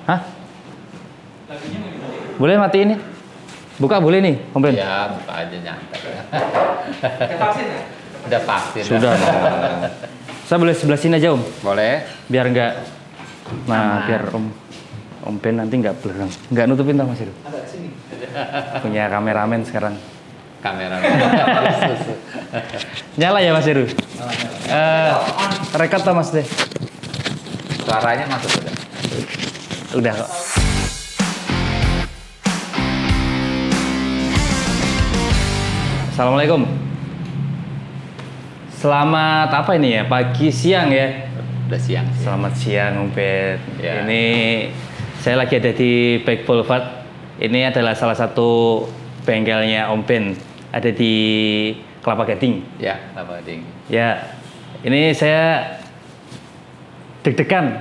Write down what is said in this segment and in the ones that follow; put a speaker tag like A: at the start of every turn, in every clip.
A: Hah? Boleh matiin nih? Buka boleh nih, Om Ben?
B: Ya, buka aja nyantai. Udah vaksin ya? Udah vaksin.
A: Sudah. Saya boleh sebelah sini aja, Om?
B: Boleh.
A: Biar enggak, biar Om Ben nanti nggak belerang. Nggak nutupin tau Mas Heru?
B: Ada sini.
A: Punya kameramen sekarang.
B: Kameramen.
A: Nyala ya Mas Heru? Record tau Mas deh?
B: Suaranya masuk udah.
A: Udah kok. Assalamualaikum. Selamat apa ini ya? Pagi siang ya?
B: Udah siang.
A: Selamat siang Om Ben.
B: Ya.
A: Ini saya lagi ada di Back Boulevard. Ini adalah salah satu bengkelnya Om Ben. Ada di Kelapa Gading.
B: Ya, Kelapa Gading.
A: Ya. Ini saya deg-degan,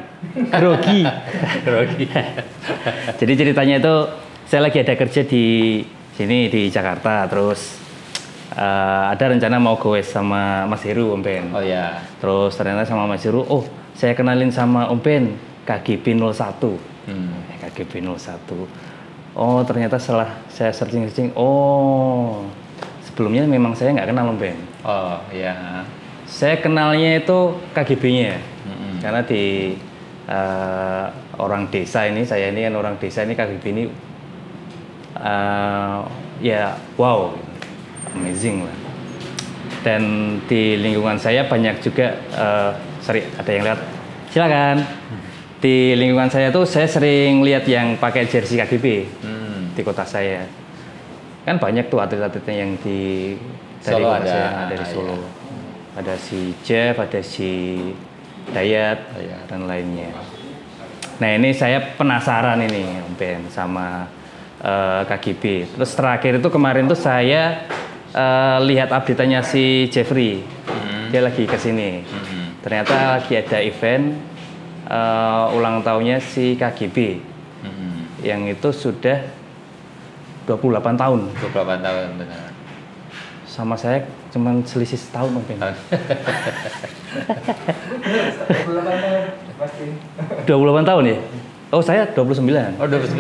A: grogi.
B: Grogi.
A: Jadi ceritanya itu saya lagi ada kerja di sini di Jakarta, terus ada rencana mau goes sama Mas Heru Om Ben.
B: Oh ya.
A: Terus ternyata sama Mas Heru, oh saya kenalin sama Om Ben KGB 01. KGB 01. Oh ternyata setelah saya searching, oh sebelumnya memang saya nggak kenal Om Ben.
B: Oh iya.
A: Saya kenalnya itu KGB-nya, karena di orang desa ini, saya ini kan orang desa ini, KGB ini ya wow, amazing lah. Dan di lingkungan saya banyak juga, sorry ada yang lihat, silakan. Di lingkungan saya tuh saya sering lihat yang pakai jersey KGB di kota saya. Kan banyak tuh atlet-atletnya yang dari
B: Solo
A: kota saya, dari Solo.
B: Ya.
A: Ada si Jeff, ada si Dayat, dan lainnya. Nah ini saya penasaran ini Om Ben sama KGB. Terus terakhir itu kemarin tuh saya lihat update-nya si Jeffrey. Dia lagi kesini. Ternyata lagi ada event ulang tahunnya si KGB. Yang itu sudah 28 tahun.
B: 28 tahun benar.
A: Sama saya cuman selisih setahun Om Ben. 28 tahun ya? Oh saya 29.
B: Oh 29.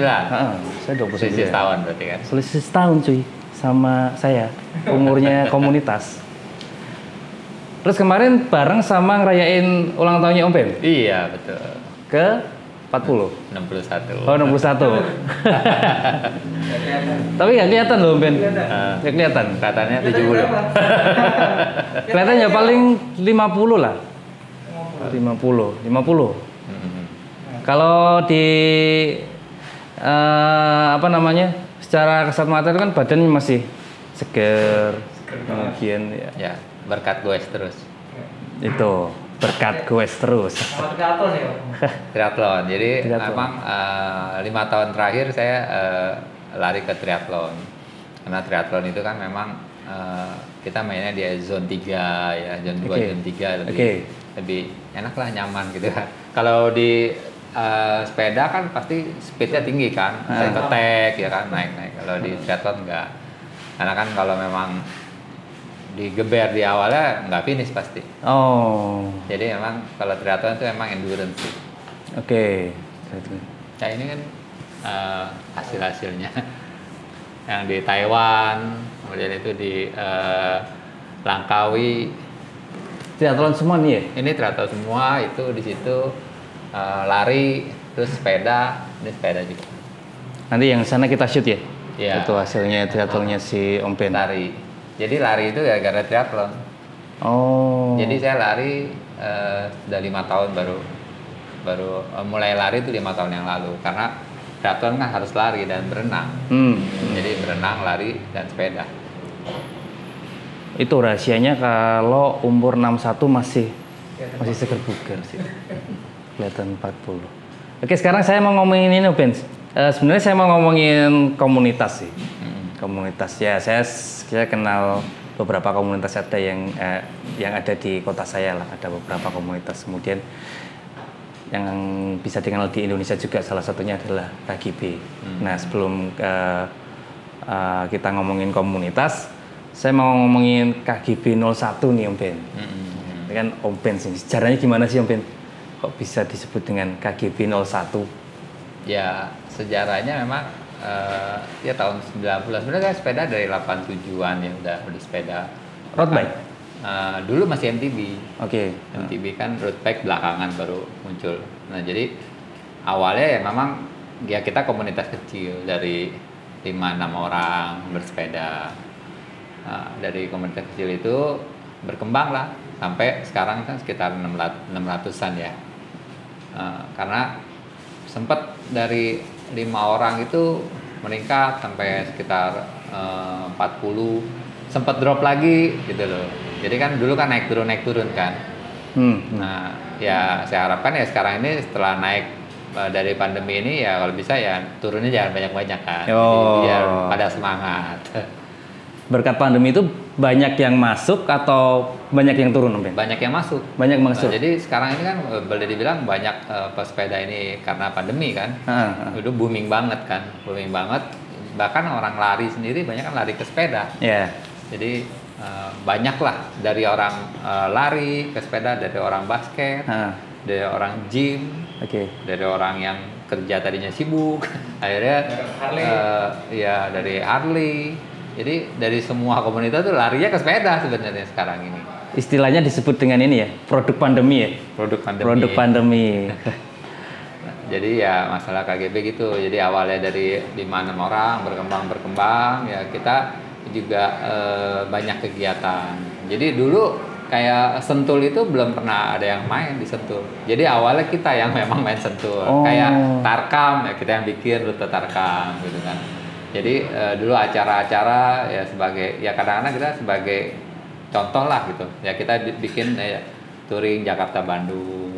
A: Saya 29.
B: Selisih setahun berarti kan?
A: Selisih setahun cuy sama saya. Umurnya komunitas. Terus kemarin bareng sama ngerayain ulang tahunnya Om Ben?
B: Iya betul.
A: Ke 40?
B: 61.
A: Oh 61. Tapi nggak kelihatan loh Om Ben. Nggak kelihatan.
B: Katanya 70.
A: Kelihatannya paling 50 lah. 50. Kalau di apa namanya, secara kasat mata itu kan badannya masih seger, kemudian
B: ya berkat goes terus.
A: Itu berkat goes terus.
B: Triathlon. Jadi memang 5 tahun terakhir saya lari ke triathlon. Karena triathlon itu kan memang kita mainnya di zone 3 ya, zone 2, zone 3 lebih enak lah, nyaman gitu kan. Kalau di sepeda kan pasti speednya tinggi kan, saya ngetek ya kan, naik. Kalau di triathlon enggak. Karena kan kalau memang digeber di awalnya nggak finish pasti. Oh. Jadi memang kalau triathlon itu memang endurance sih. Nah ini kan hasil-hasilnya yang di Taiwan, kemudian itu di Langkawi.
A: Triathlon semua nih ya?
B: Ini triathlon semua, itu di situ lari, terus sepeda, ini sepeda juga.
A: Nanti yang sana kita shoot ya?
B: Iya.
A: Itu hasilnya triathlonnya si Om Ben.
B: Lari. Jadi lari itu gara-gara triathlon.
A: Oh.
B: Jadi saya lari sudah 5 tahun baru mulai lari itu 5 tahun yang lalu, karena triathlon kan harus lari dan berenang. Jadi berenang, lari, dan sepeda.
A: Itu rahasianya kalau umur 61 masih seger bugar sih. Kelihatan 40. Oke, sekarang saya mau ngomongin ini Ben. Sebenarnya saya mau ngomongin komunitas sih. Komunitas ya, saya kenal beberapa komunitas, ada yang ada di kota saya lah, ada beberapa komunitas. Kemudian yang bisa dikenal di Indonesia juga salah satunya adalah KGB. Nah sebelum kita ngomongin komunitas, saya mau ngomongin KGB 01 nih Om Ben. Ini kan Om Ben sih, sejarahnya gimana sih Om Ben? kok bisa disebut dengan KGB 01?
B: Ya sejarahnya memang ya tahun 90 sebenarnya kan sepeda dari 87-an ya udah sepeda
A: Road bike?
B: Dulu masih MTB.
A: Oke.
B: MTB kan road bike belakangan baru muncul. Nah jadi awalnya ya memang ya kita komunitas kecil dari 5-6 orang bersepeda. Nah, dari komunitas kecil itu berkembang lah sampai sekarang kan sekitar 600-an ya. Karena sempat dari 5 orang itu meningkat sampai sekitar 40, sempat drop lagi gitu loh. Jadi kan dulu kan naik turun kan. Nah ya saya harapkan ya sekarang ini setelah naik dari pandemi ini ya kalau bisa ya turunnya jangan banyak-banyak kan. Jadi biar pada semangat.
A: Berkat pandemi itu banyak yang masuk atau banyak yang turun, Ben?
B: Banyak yang masuk.
A: Banyak masuk.
B: Nah, jadi sekarang ini kan boleh dibilang banyak pesepeda ini karena pandemi kan. Udah booming banget kan, booming banget. Bahkan orang lari sendiri banyak kan lari ke sepeda.
A: Yeah.
B: Jadi banyak lah dari orang lari ke sepeda, dari orang basket, dari orang gym, dari orang yang kerja tadinya sibuk, akhirnya ya dari Harley. Jadi dari semua komunitas tuh larinya ke sepeda sebenarnya sekarang ini.
A: Istilahnya disebut dengan ini ya, produk pandemi ya. Produk pandemi.
B: Jadi ya masalah KGB gitu. Jadi awalnya dari 5-6 orang berkembang ya kita juga banyak kegiatan. Jadi dulu kayak Sentul itu belum pernah ada yang main di Sentul. Jadi awalnya kita yang memang main Sentul. Kayak Tarkam ya kita yang bikin rute Tarkam gitu kan. Jadi dulu acara-acara ya sebagai ya kadang-kadang kita sebagai contoh lah gitu. Ya kita bikin touring Jakarta Bandung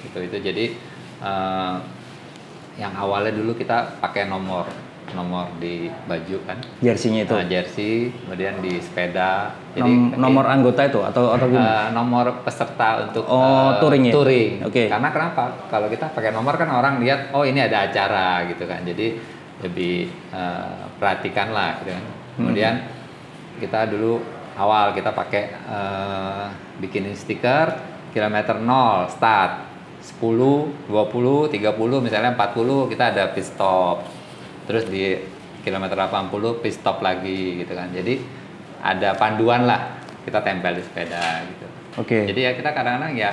B: gitu itu. Jadi yang awalnya dulu kita pakai nomor di baju kan.
A: Jersinya itu.
B: Jersey, kemudian di sepeda. Jadi
A: nomor anggota itu atau gimana?
B: Nomor peserta untuk
A: touring ya.
B: Touring.
A: Oke.
B: Karena kenapa? Kalau kita pakai nomor kan orang lihat oh ini ada acara gitu kan. Jadi lebih perhatikan lah gitu kan. Kemudian kita dulu awal kita pakai bikinin stiker kilometer 0 start 10, 20, 30 misalnya 40 kita ada pit stop. Terus di kilometer 80 pit stop lagi gitu kan. Jadi ada panduan lah kita tempel di sepeda gitu. Jadi ya kita kadang-kadang ya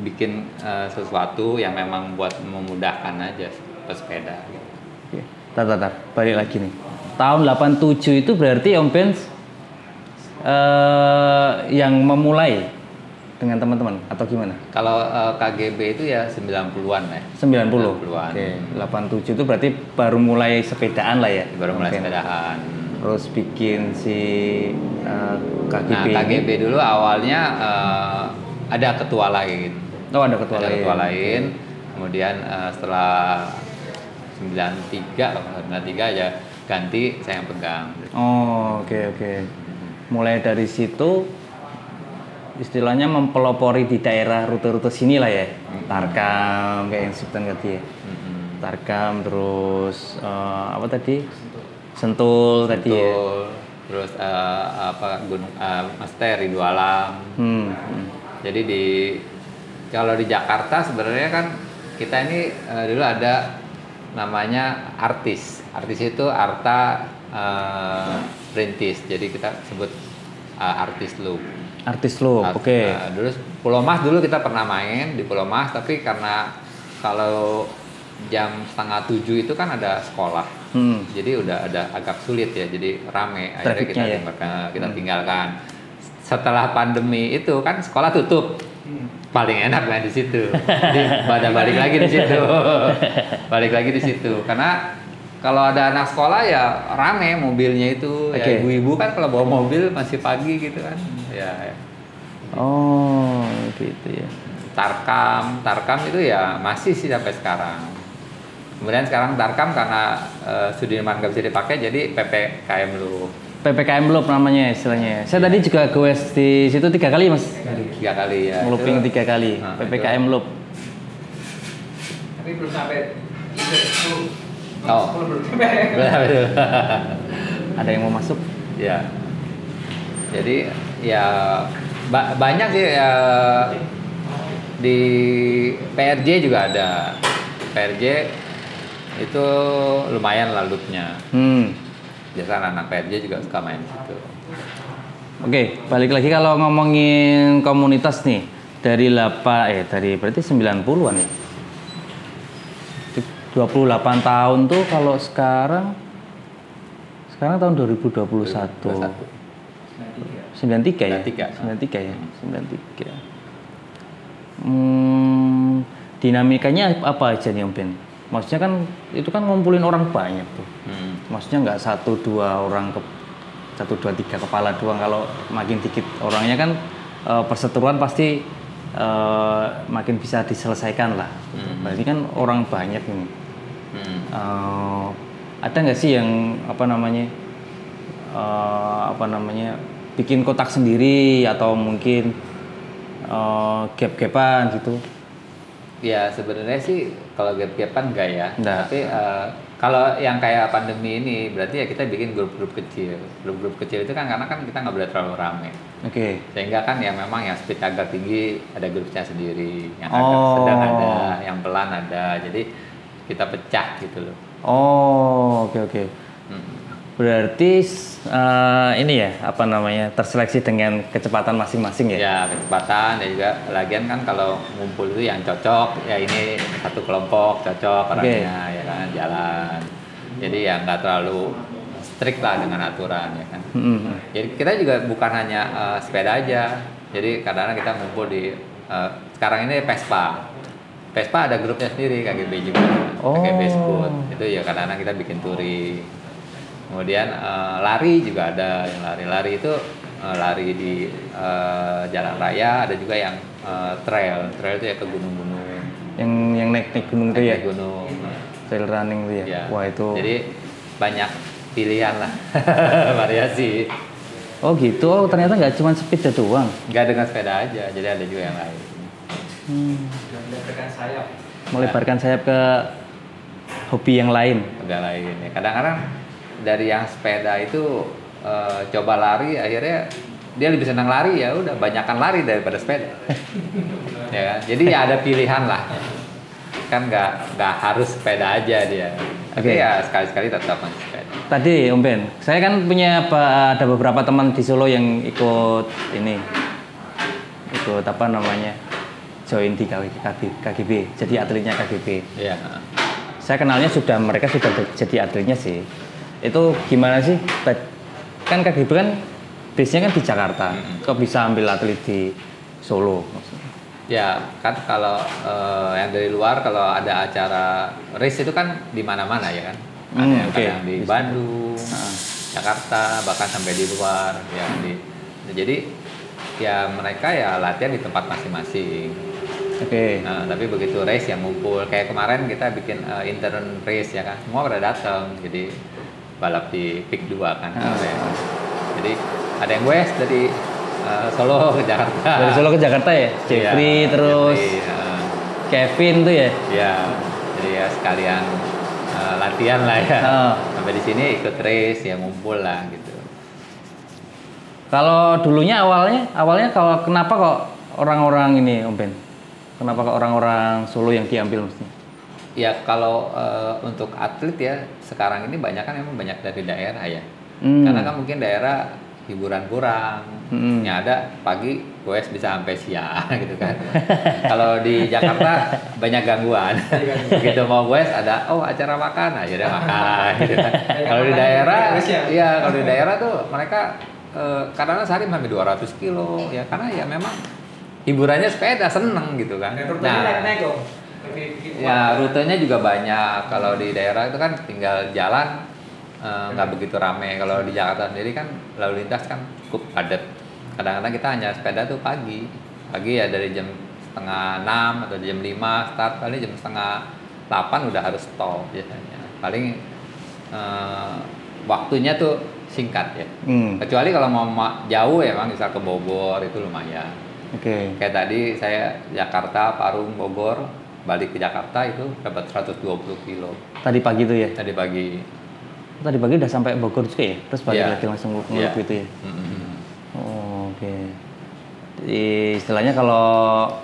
B: bikin sesuatu yang memang buat memudahkan aja pesepeda gitu.
A: Tar, balik lagi nih. Tahun 87 itu berarti Om Benz yang memulai dengan teman-teman atau gimana?
B: Kalau KGB itu ya 90-an ya.
A: 90-an. 87 itu berarti baru mulai sepedaan lah ya.
B: Baru mulai sepedaan.
A: Terus bikin si KGB.
B: Nah, KGB dulu awalnya ada ketua lain.
A: Oh, ada ketua
B: lain. Kemudian setelah 93 aja ganti saya yang pegang.
A: Oh, oke. Mulai dari situ istilahnya mempelopori di daerah rute-rute sini lah ya. Tarkam kayak yang Sultan tadi ya. Tarkam terus apa tadi? Sentul tadi ya.
B: Terus Gunung Master di Alam. Jadi kalau di Jakarta sebenarnya kan kita ini dulu ada namanya artis itu Arta Perintis, jadi kita sebut artis loop.
A: Oke.
B: Dulu Pulau Mas dulu kita pernah main di Pulau Mas, tapi karena kalau jam 6:30 itu kan ada sekolah, jadi udah ada agak sulit ya, jadi rame, akhirnya kita tinggalkan. Setelah pandemi itu kan sekolah tutup. Paling enak main di situ. Balik lagi di situ. Karena kalau ada anak sekolah ya rame mobilnya itu. Ya ibu-ibu kan kalau bawa mobil masih pagi gitu kan. Ya.
A: Oh, gitu ya.
B: Tarkam itu ya masih sih sampai sekarang. Kemudian sekarang Tarkam karena Sudirman nggak bisa dipakai jadi PPKM Loop.
A: PPKM Loop namanya istilahnya. Saya tadi juga goes di situ 3 kali Mas.
B: 3 kali ya.
A: Ngelooping 3 kali. PPKM Loop.
C: Tapi belum sampai itu.
B: Belum.
A: Ada yang mau masuk?
B: Ya. Jadi ya banyak sih ya Di PRJ juga ada. PRJ itu lumayan lah loopnya. Biasa anak PRJ juga suka main situ.
A: Oke, balik lagi kalau ngomongin komunitas nih dari berarti 90-an ya. 28 tahun tuh kalau sekarang tahun 2021. 93 ya? 93 ya. 93. Dinamikanya apa aja nih Om Ben? Maksudnya kan itu kan ngumpulin orang banyak tuh. Maksudnya nggak 1, 2 orang 1, 2, 3 kepala doang. Kalau makin dikit orangnya kan perseteruan pasti makin bisa diselesaikan lah. Berarti kan orang banyak ini. Ada nggak sih yang bikin kotak sendiri atau mungkin gap-gapan gitu?
B: Ya sebenarnya sih kalau gap-gapan enggak ya.
A: Enggak.
B: Tapi kalau yang kayak pandemi ini berarti ya kita bikin grup-grup kecil. Grup-grup kecil itu kan karena kan kita nggak boleh terlalu ramai.
A: Oke.
B: Sehingga kan ya memang yang speed agak tinggi ada grupnya sendiri, yang agak sedang ada, yang pelan ada. Jadi kita pecah gitu loh.
A: Oke. Berarti ini ya terseleksi dengan kecepatan masing-masing ya?
B: Ya kecepatan dan juga lagian kan kalau ngumpul itu yang cocok ya ini satu kelompok cocok orangnya ya kan jalan. Jadi ya nggak terlalu strict lah dengan aturan ya kan. Jadi kita juga bukan hanya sepeda aja. Jadi kadang-kadang kita ngumpul di sekarang ini Vespa ada grupnya sendiri KGB juga. KGB Scoot itu ya kadang-kadang kita bikin touring. Kemudian lari juga ada yang lari itu lari di jalan raya, ada juga yang trail itu ya ke gunung-gunung.
A: Yang naik gunung itu ya?
B: Naik gunung.
A: Trail running itu ya?
B: Ya.
A: Wah itu.
B: Jadi banyak pilihan lah, variasi.
A: Oh gitu, ternyata nggak cuma sepeda doang?
B: Nggak dengan sepeda aja, jadi ada juga yang lain.
C: Melebarkan sayap.
A: Melebarkan sayap ke hobi yang lain?
B: Udah lain ya. Kadang-kadang dari yang sepeda itu coba lari akhirnya dia lebih senang lari ya udah banyakan lari daripada sepeda. Ya kan? Jadi ya ada pilihan lah. Kan nggak harus sepeda aja dia. Tapi ya sekali-sekali tetap main sepeda.
A: Tadi Om Ben, saya kan ada beberapa teman di Solo yang ikut join di KGB, jadi atletnya KGB.
B: Iya.
A: Saya kenalnya mereka sudah jadi atletnya sih. Itu gimana sih? Kan KGB kan base-nya kan di Jakarta. Kok bisa ambil atlet di Solo maksudnya?
B: Ya kan kalau yang dari luar kalau ada acara race itu kan di mana-mana ya kan. Ada yang kadang di Bandung, Jakarta, bahkan sampai di luar ya jadi ya mereka ya latihan di tempat masing-masing. Nah, tapi begitu race yang ngumpul kayak kemarin kita bikin intern race ya kan. Semua pada datang. Jadi balap di PIK 2 kan. Jadi ada yang West dari Solo ke Jakarta.
A: Dari Solo ke Jakarta ya? Jeffrey ya, terus Kevin tuh ya?
B: Iya. Jadi ya sekalian latihan lah ya. Sampai di sini ikut race ya ngumpul lah gitu.
A: Kalau dulunya awalnya kalau kenapa kok orang-orang ini Om Ben? Kenapa kok orang-orang Solo yang diambil mestinya?
B: Ya kalau untuk atlet ya sekarang ini banyak kan memang banyak dari daerah ya. Karena kan mungkin daerah hiburan kurang. Yang ada pagi goes bisa sampai siang gitu kan. Kalau di Jakarta banyak gangguan. Begitu mau goes ada acara makan akhirnya makan gitu kan. Kalau di daerah kalau di daerah tuh mereka kadang-kadang sehari sampai 200 kilo ya karena ya memang hiburannya sepeda seneng gitu kan. Ya rutenya juga banyak. Kalau di daerah itu kan tinggal jalan nggak begitu ramai. Kalau di Jakarta sendiri kan lalu lintas kan cukup padat. Kadang-kadang kita hanya sepeda tuh pagi ya dari jam 5:30 atau jam 5 start, kali jam 7:30 udah harus stop biasanya. Paling waktunya tuh singkat ya. Kecuali kalau mau jauh ya memang bisa ke Bogor itu lumayan. Kayak tadi saya Jakarta, Parung, Bogor, balik ke Jakarta itu dapat 120 kilo.
A: Tadi pagi tuh ya?
B: Tadi pagi
A: Udah sampai Bogor juga ya? Terus balik lagi langsung ngeluk gitu ya? Istilahnya kalau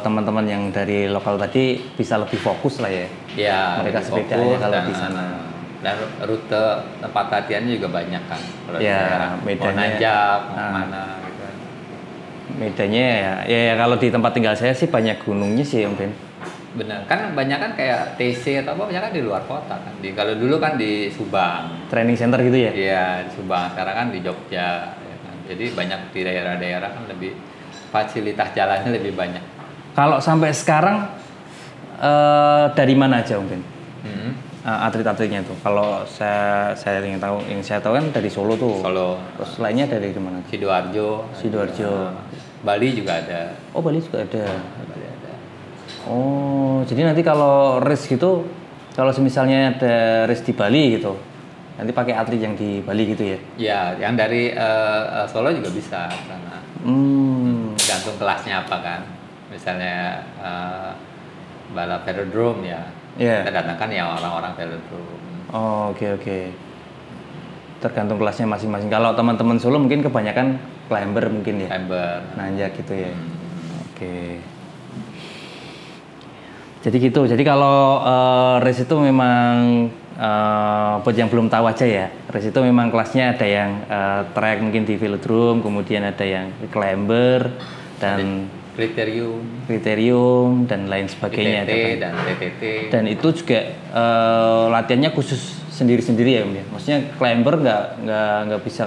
A: teman-teman yang dari lokal tadi bisa lebih fokus lah ya.
B: Ya,
A: Mereka
B: lebih
A: sepedanya
B: fokus
A: kalau
B: dan,
A: di sana.
B: Dan rute tempat latihannya juga banyak kan. Kalau di
A: Ya,
B: daerah mau
A: medannya-
B: nanjak, mau
A: Ah.
B: kemana gitu kan.
A: Medannya ya kalau di tempat tinggal saya sih banyak gunungnya sih Om Ben.
B: Benar, kan banyak kan kayak TC atau apa banyak kan di luar kota kan. Kalau dulu kan di Subang.
A: Training center gitu ya.
B: Iya, di Subang. Sekarang kan di Jogja. Ya kan? Jadi banyak di daerah-daerah kan lebih fasilitas jalannya lebih banyak.
A: Kalau sampai sekarang dari mana aja Om Ben?
B: Hmm.
A: Atlet-atletnya tuh. Kalau saya ingin tahu, yang saya tahu kan dari Solo tuh.
B: Solo,
A: Terus lainnya dari mana?
B: Sidoarjo,
A: Sidoarjo.
B: Bali juga ada.
A: Oh, Bali juga ada.
B: Bali ada.
A: Oh, jadi nanti kalau race gitu, kalau misalnya ada race di Bali gitu, nanti pakai atlet yang di Bali gitu ya?
B: Ya, yang dari Solo juga bisa karena tergantung kelasnya apa kan. Misalnya balap velodrome ya,
A: Iya.
B: kita datangkan yang orang-orang velodrome.
A: Oh, oke. Tergantung kelasnya masing-masing. Kalau teman-teman Solo mungkin kebanyakan climber mungkin ya,
B: Climber.
A: nanjak gitu ya. Oke. Jadi gitu. Jadi kalau race itu memang buat yang belum tahu aja ya, race itu memang kelasnya ada yang track mungkin di velodrome, kemudian ada yang climber dan kriterium dan lain sebagainya.
B: ITT dan TTT.
A: Dan itu juga latihannya khusus sendiri-sendiri ya Om ya. Maksudnya climber nggak bisa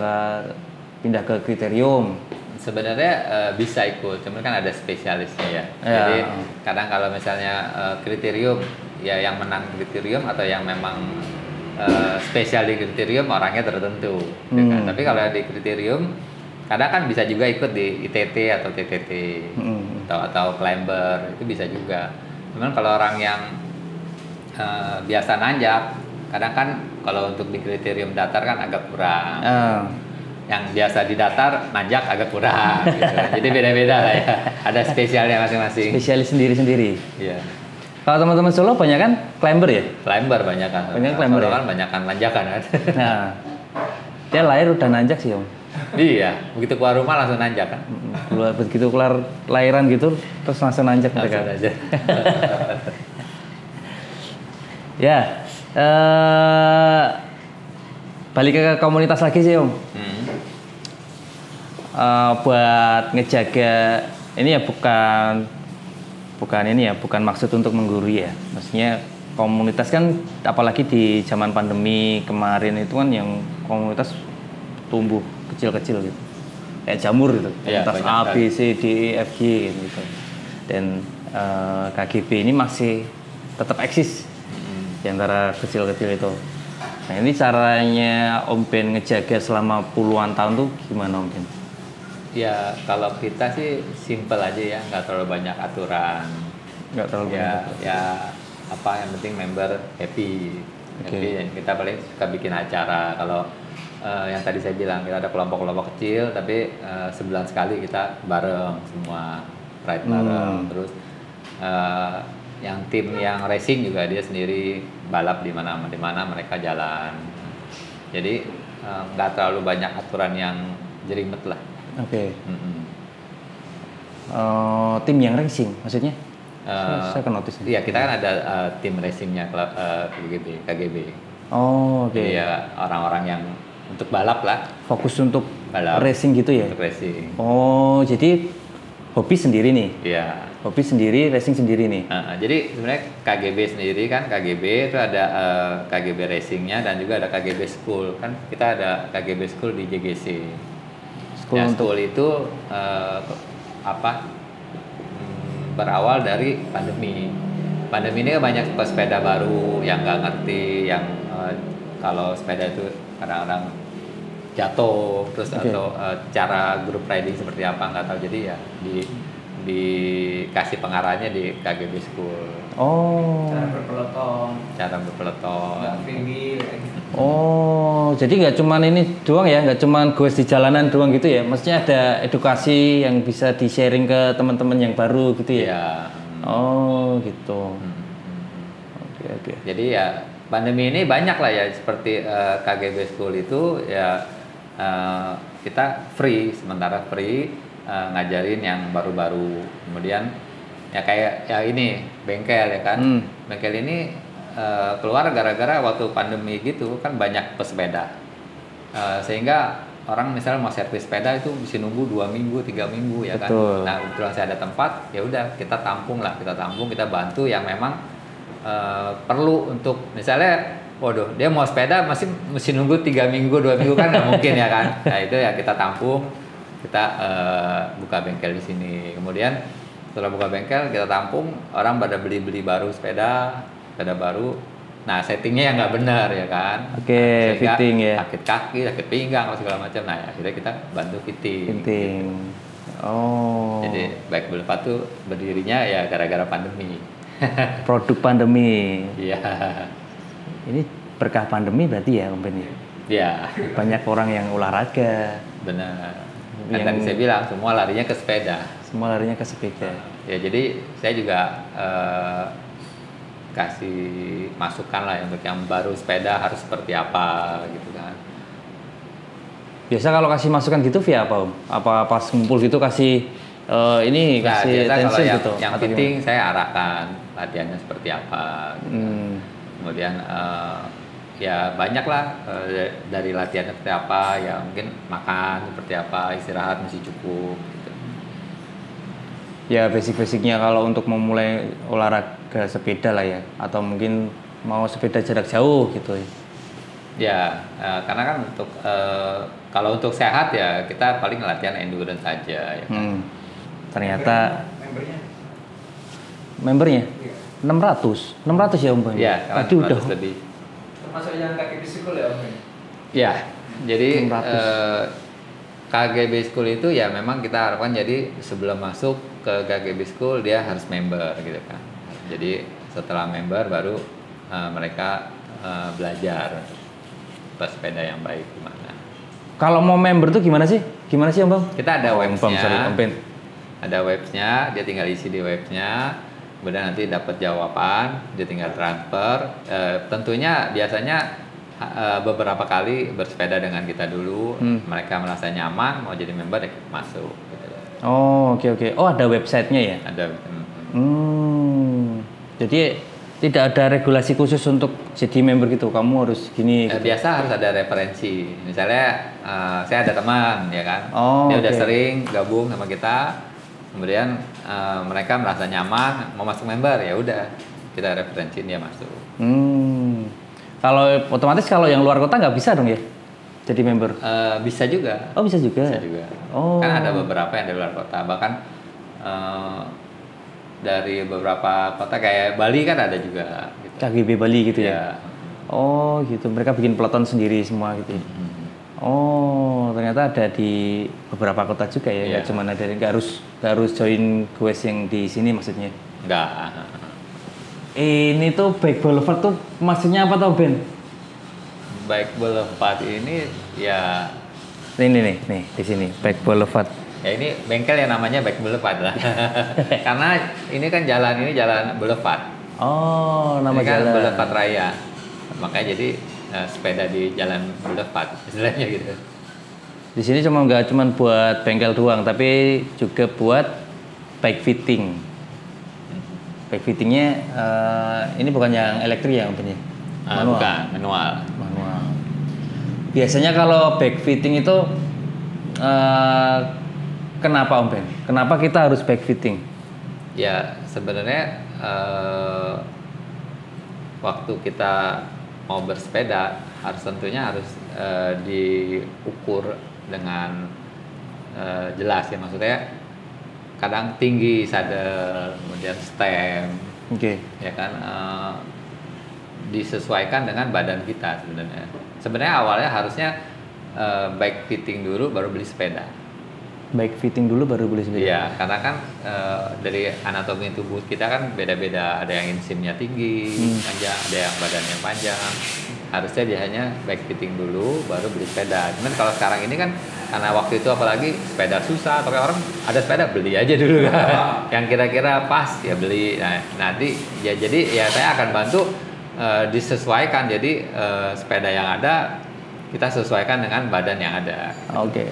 A: pindah ke kriterium.
B: Sebenarnya bisa ikut, cuman kan ada spesialisnya ya.
A: Ya.
B: Jadi kadang kalau misalnya kriterium, ya yang menang kriterium atau yang memang spesial di kriterium orangnya tertentu. Ya kan? Tapi kalau di kriterium, kadang kan bisa juga ikut di ITT atau TTT atau climber, itu bisa juga. Cuman kalau orang yang biasa nanjak, kadang kan kalau untuk di kriterium datar kan agak kurang. Yang biasa di datar nanjak agak kurang gitu. Jadi beda-beda lah ya. Ada spesialnya masing-masing.
A: Spesialis sendiri-sendiri.
B: Iya.
A: Kalau teman-teman Solo banyak kan climber ya?
B: Climber banyak kan.
A: Banyak climber
B: Solo
A: ya?
B: kan banyak kan nanjakan kan.
A: Nah, dia lahir udah nanjak sih Om.
B: Iya, begitu keluar rumah langsung nanjak kan.
A: Begitu kelar lahiran gitu, terus langsung nanjak mereka.
B: Langsung aja.
A: Ya, balik ke komunitas lagi sih Om. Buat ngejaga ini ya bukan ini ya, bukan maksud untuk menggurui ya. Maksudnya komunitas kan apalagi di zaman pandemi kemarin itu kan yang komunitas tumbuh kecil-kecil gitu. Kayak jamur gitu.
B: Iya,
A: Komunitas A, B, C, D, E, F, G gitu. Dan KGB ini masih tetap eksis di antara kecil-kecil itu. Nah, ini caranya Om Ben ngejaga selama puluhan tahun tuh gimana Om Ben?
B: Ya kalau kita sih simple aja ya, nggak terlalu banyak aturan.
A: Nggak terlalu
B: Ya,
A: banyak.
B: ya apa yang penting member happy.
A: Oke.
B: Happy. Dan kita paling suka bikin acara. Kalau yang tadi saya bilang kita ada kelompok-kelompok kecil, tapi sebulan sekali kita bareng semua ride bareng. Terus yang tim yang racing juga dia sendiri balap di mana mereka jalan. Jadi nggak terlalu banyak aturan yang jelimet lah.
A: Oke. Tim yang racing maksudnya? Saya kan notice.
B: Iya, kita kan ada tim racingnya KGB.
A: Oh, oke.
B: Jadi ya orang-orang yang untuk balap lah.
A: Fokus untuk
B: Balap.
A: racing gitu ya?
B: Untuk racing.
A: Oh, jadi hobi sendiri nih?
B: Iya.
A: Hobi sendiri, racing sendiri nih?
B: Jadi sebenarnya KGB sendiri kan, KGB itu ada KGB racingnya dan juga ada KGB school. Kan kita ada KGB school di JGC. School itu berawal dari pandemi. Pandemi ini banyak pesepeda baru yang nggak ngerti, yang kalau sepeda itu kadang-kadang jatuh, terus atau cara group riding seperti apa nggak tahu. Jadi ya dikasih pengarahnya di KGB School.
A: Oh.
C: Cara berpeloton. Pinggir.
A: Oh, jadi nggak cuman ini doang ya, nggak cuman goes di jalanan doang gitu ya? Maksudnya ada edukasi yang bisa di-sharing ke teman-teman yang baru gitu ya?
B: Iya.
A: Oh, gitu. Oke.
B: Jadi ya pandemi ini banyak lah ya, seperti KGB School itu ya kita free, sementara free. ngajarin yang baru-baru. Kemudian ya kayak ya ini bengkel ya kan. Bengkel ini keluar gara-gara waktu pandemi gitu kan banyak pesepeda. Sehingga orang misalnya mau servis sepeda itu bisa nunggu 2 minggu, 3 minggu ya kan. Nah, kebetulan saya ada tempat, ya udah kita tampung, kita bantu yang memang perlu untuk misalnya waduh, dia mau sepeda masih mesti nunggu 3 minggu, 2 minggu kan nggak mungkin ya kan. Nah, itu ya kita tampung, kita buka bengkel di sini. Kemudian setelah buka bengkel, kita tampung, orang pada beli baru sepeda baru. Nah, settingnya yang nggak benar ya kan.
A: Oke, fitting ya.
B: Sakit kaki, sakit pinggang, segala macam. Nah, akhirnya kita bantu fitting.
A: Gitu. Oh.
B: Jadi Bike Boulevard tuh berdirinya ya gara-gara pandemi.
A: Produk pandemi.
B: Iya.
A: Ini berkah pandemi berarti ya Om Ben ya?
B: Iya.
A: Banyak orang yang olahraga.
B: Benar. Kan tadi saya bilang semua larinya ke sepeda.
A: Semua larinya ke sepeda.
B: Ya jadi saya juga kasih masukan lah untuk yang baru sepeda harus seperti apa gitu kan.
A: Biasa kalau kasih masukan gitu via apa Om? Apa pas ngumpul gitu kasih ini
B: Nah,
A: kasih
B: biasa kalau
A: tension gitu?
B: yang fitting saya arahkan latihannya seperti apa gitu kan. Kemudian ya banyak lah dari latihannya seperti apa, ya mungkin makan seperti apa, istirahat mesti cukup gitu.
A: Ya basic-basicnya kalau untuk memulai olahraga sepeda lah ya, atau mungkin mau sepeda jarak jauh gitu ya.
B: Ya karena kan untuk kalau untuk sehat ya kita paling latihan endurance saja ya kan.
A: Ternyata membernya
C: Iya.
A: 600 ya Om Ben?
B: Iya,
A: tadi udah
B: lebih.
C: Termasuk yang kaki bisikul ya Om?
B: Ya, jadi
A: 600.
B: KGB School itu ya memang kita harapkan jadi sebelum masuk ke KGB School dia harus member gitu kan. Jadi setelah member baru mereka belajar pesepeda yang baik gimana.
A: Kalau mau member tuh gimana sih? Gimana sih Om Bang?
B: Kita ada websnya.
A: Om Ben.
B: Ada websnya, dia tinggal isi di websnya. Kemudian nanti dapat jawaban, dia tinggal transfer. Tentunya biasanya beberapa kali bersepeda dengan kita dulu, mereka merasa nyaman, mau jadi member ya masuk. Gitu.
A: Oh oke. Oh ada websitenya ya?
B: Ada.
A: Jadi tidak ada regulasi khusus untuk jadi member gitu. Kamu harus gini. Gitu.
B: Biasa harus ada referensi. Misalnya saya ada teman, ya kan, dia udah sering gabung sama kita. Kemudian mereka merasa nyaman mau masuk member, ya udah kita referensiin dia masuk.
A: Kalau otomatis kalau yang luar kota nggak bisa dong ya jadi member?
B: Bisa juga.
A: Oh bisa juga.
B: Bisa juga.
A: Oh.
B: Kan ada beberapa yang dari luar kota, bahkan dari beberapa kota kayak Bali kan ada juga. Gitu.
A: KGB Bali gitu ya.
B: Ya.
A: Oh gitu. Mereka bikin peloton sendiri semua gitu. Oh ternyata ada di beberapa kota juga ya. Nggak cuma ada, nggak harus join quest yang di sini maksudnya.
B: Enggak.
A: Ini tuh Bike Boulevard tuh maksudnya apa tau Ben?
B: Bike Boulevard ini ya
A: Ini nih di sini Bike Boulevard.
B: Ya ini bengkel yang namanya Bike Boulevard lah. Karena ini kan jalan Boulevard.
A: Oh, nama
B: ini kan
A: jalan.
B: Boulevard Raya. Makanya jadi sepeda di jalan Boulevard istilahnya gitu.
A: Di sini nggak cuma buat bengkel doang, tapi juga buat bike fitting. Bike fittingnya ini bukan yang elektrik ya punya?
B: Bukan, manual.
A: Biasanya kalau bike fitting itu kenapa Om Ben? Kenapa kita harus bike fitting?
B: Ya sebenarnya waktu kita mau bersepeda tentunya harus diukur dengan jelas ya, maksudnya kadang tinggi sadel, kemudian stem, ya kan disesuaikan dengan badan kita sebenarnya. Sebenarnya awalnya harusnya bike fitting dulu baru beli sepeda.
A: Bike fitting dulu baru beli sepeda.
B: Iya, karena kan dari anatomi tubuh kita kan beda-beda. Ada yang insimnya tinggi, panjang, ada yang badannya panjang. Harusnya dia hanya bike fitting dulu, baru beli sepeda. Cuman kalau sekarang ini kan karena waktu itu apalagi sepeda susah, tapi orang ada sepeda beli aja dulu kan. Yang kira-kira pas ya beli. Nah, nanti ya jadi ya saya akan bantu disesuaikan. Jadi sepeda yang ada kita sesuaikan dengan badan yang ada.
A: Oke.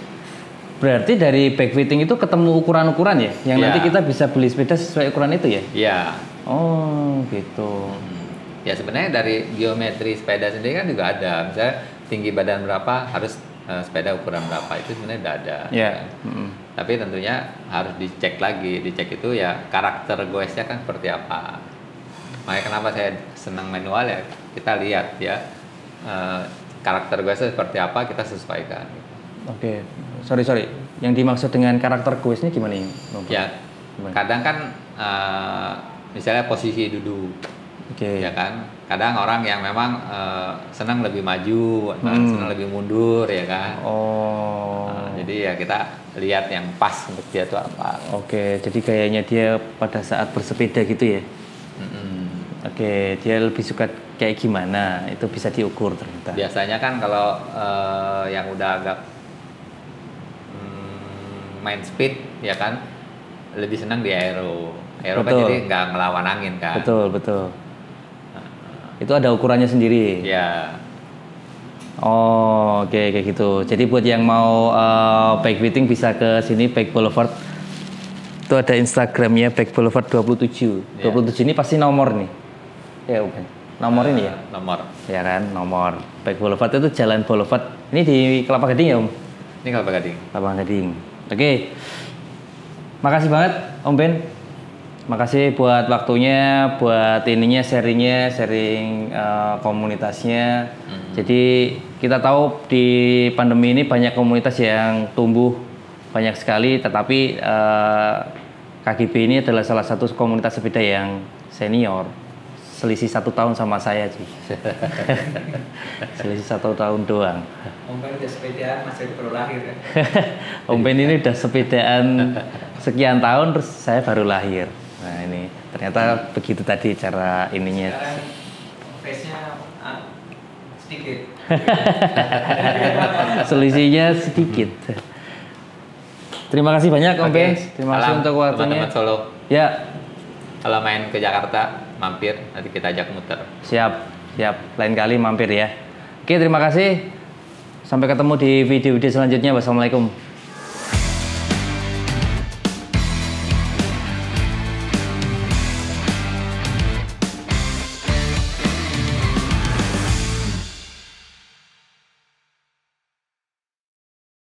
A: Berarti dari backfitting itu ketemu ukuran-ukuran ya? Yang
B: Iya.
A: nanti kita bisa beli sepeda sesuai ukuran itu ya?
B: Iya.
A: Oh, gitu.
B: Ya sebenarnya dari geometri sepeda sendiri kan juga ada. Misalnya tinggi badan berapa harus sepeda ukuran berapa itu sebenarnya udah ada.
A: Ya.
B: Tapi tentunya harus dicek lagi. Dicek itu ya karakter goesnya kan seperti apa. Makanya kenapa saya senang manual ya. Kita lihat ya karakter goesnya seperti apa kita sesuaikan.
A: Oke. Sorry. Yang dimaksud dengan karakter goesnya gimana ini?
B: Ya. Kadang kan misalnya posisi duduk.
A: Oke.
B: Ya kan, kadang orang yang memang senang lebih maju, senang lebih mundur ya kan.
A: Oh.
B: Jadi ya kita lihat yang pas untuk dia itu apa.
A: Oke, jadi kayaknya dia pada saat bersepeda gitu ya. Oke, dia lebih suka kayak gimana? Itu bisa diukur ternyata.
B: Biasanya kan kalau yang udah agak main speed ya kan, lebih senang di aero. Aero kan
A: Betul.
B: jadi nggak ngelawan angin kan.
A: Betul. Itu ada ukurannya sendiri.
B: Ya.
A: Oh, oke kayak gitu. Jadi buat yang mau bike fitting bisa ke sini Bike Boulevard. Itu ada Instagramnya Bike Boulevard 27.
B: Ya.
A: 27 ini pasti nomor nih. Ya, bukan. Nomor ini ya?
B: Nomor.
A: Ya kan, nomor. Bike Boulevard itu Jalan Boulevard. Ini di Kelapa Gading ya, Om?
B: Ini Kelapa Gading.
A: Kelapa Gading. Oke. Makasih banget, Om Ben. Makasih buat waktunya, buat ininya sharing komunitasnya. Jadi kita tahu di pandemi ini banyak komunitas yang tumbuh banyak sekali, tetapi KGB ini adalah salah satu komunitas sepeda yang senior. Selisih 1 tahun sama saya sih. Selisih 1 tahun doang.
C: Om Ben udah sepedaan masih baru lahir ya.
A: Om Ben ini udah sepedaan sekian tahun, terus saya baru lahir. Nah ini ternyata begitu tadi cara ininya.
C: Sekarang face-nya sedikit.
A: Selisihnya sedikit. Terima kasih banyak Om Ben. Terima kasih
B: Salam
A: untuk waktunya.
B: teman-teman Solo.
A: Ya,
B: Kalau main ke Jakarta, mampir, nanti kita ajak muter.
A: siap. Lain kali mampir ya. Oke, terima kasih. Sampai ketemu di video-video selanjutnya. Wassalamualaikum.